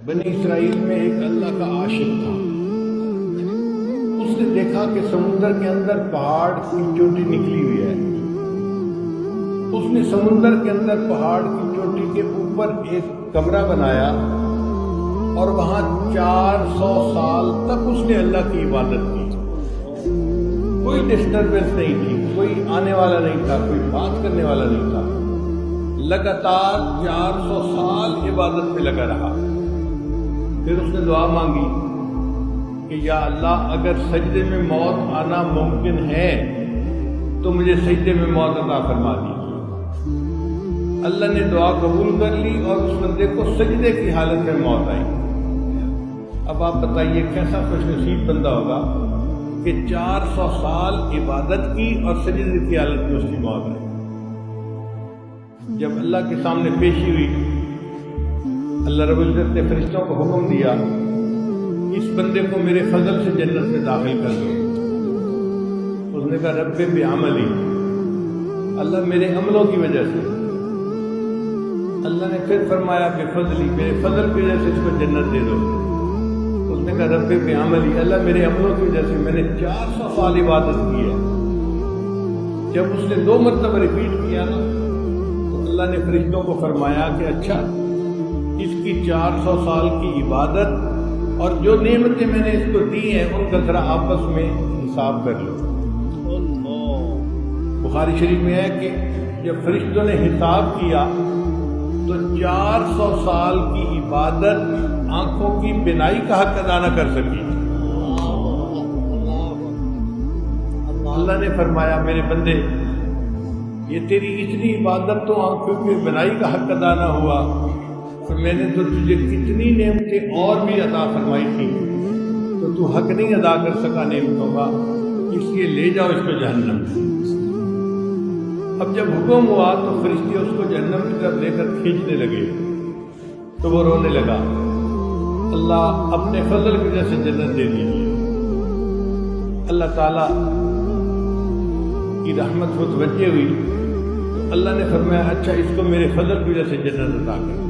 بنی اسرائیل میں ایک اللہ کا عاشق تھا۔ اس نے دیکھا کہ سمندر کے اندر پہاڑ کی چوٹی نکلی ہوئی ہے۔ اس نے سمندر کے اندر پہاڑ کی چوٹی کے اوپر ایک کمرہ بنایا اور وہاں 400 سال تک اس نے اللہ کی عبادت کی۔ کوئی ڈسٹربنس نہیں تھی، کوئی آنے والا نہیں تھا، کوئی بات کرنے والا نہیں تھا۔ لگاتار 400 سال عبادت میں لگا رہا۔ پھر اس نے دعا مانگی کہ یا اللہ، اگر سجدے میں موت آنا ممکن ہے تو مجھے سجدے میں موت عطا فرما دیجیے۔ اللہ نے دعا قبول کر لی اور اس بندے کو سجدے کی حالت میں موت آئی۔ اب آپ بتائیے کیسا خوش نصیب بندہ ہوگا کہ 400 سال عبادت کی اور سجدے کی حالت میں اس کی موت آئی۔ جب اللہ کے سامنے پیشی ہوئی، اللہ رب العزت نے فرشتوں کو حکم دیا، اس بندے کو میرے فضل سے جنت میں داخل کر دو۔ اس نے کہا رب بعملی، اللہ میرے عملوں کی وجہ سے۔ اللہ نے پھر فرمایا بفضلی، میرے فضل کی وجہ سے اس کو جنت دے دو۔ اس نے کہا رب بعملی، اللہ میرے عملوں کی وجہ سے، میں نے 400 سال عبادت کی ہے۔ جب اس نے 2 مرتبہ ریپیٹ کیا نا، تو اللہ نے فرشتوں کو فرمایا کہ اچھا، اس کی 400 سال کی عبادت اور جو نعمتیں میں نے اس کو دی ہیں ان کا ذرا آپس میں حساب کر لو۔ بخاری شریف میں ہے کہ جب فرشتوں نے حساب کیا تو 400 سال کی عبادت آنکھوں کی بینائی کا حق ادا نہ کر سکی۔ اللہ نے فرمایا میرے بندے، یہ تیری اتنی عبادت تو آنکھوں کی بینائی کا حق ادا نہ ہوا، تو میں نے تو تجھے کتنی نعمتیں اور بھی عطا فرمائی تھی، تو حق نہیں ادا کر سکا نعمتوں کا، اس لیے لے جاؤ اس کو جہنم۔ اب جب حکم ہوا تو فرشتے اس کو جہنم کی طرف لے کر کھینچنے لگے، تو وہ رونے لگا، اللہ اپنے فضل کی وجہ سے جنت دے دیجیے۔ اللہ تعالیٰ کی رحمت متوجہ ہوئی، اللہ نے فرمایا اچھا، اس کو میرے فضل کی وجہ سے جنت عطا کر۔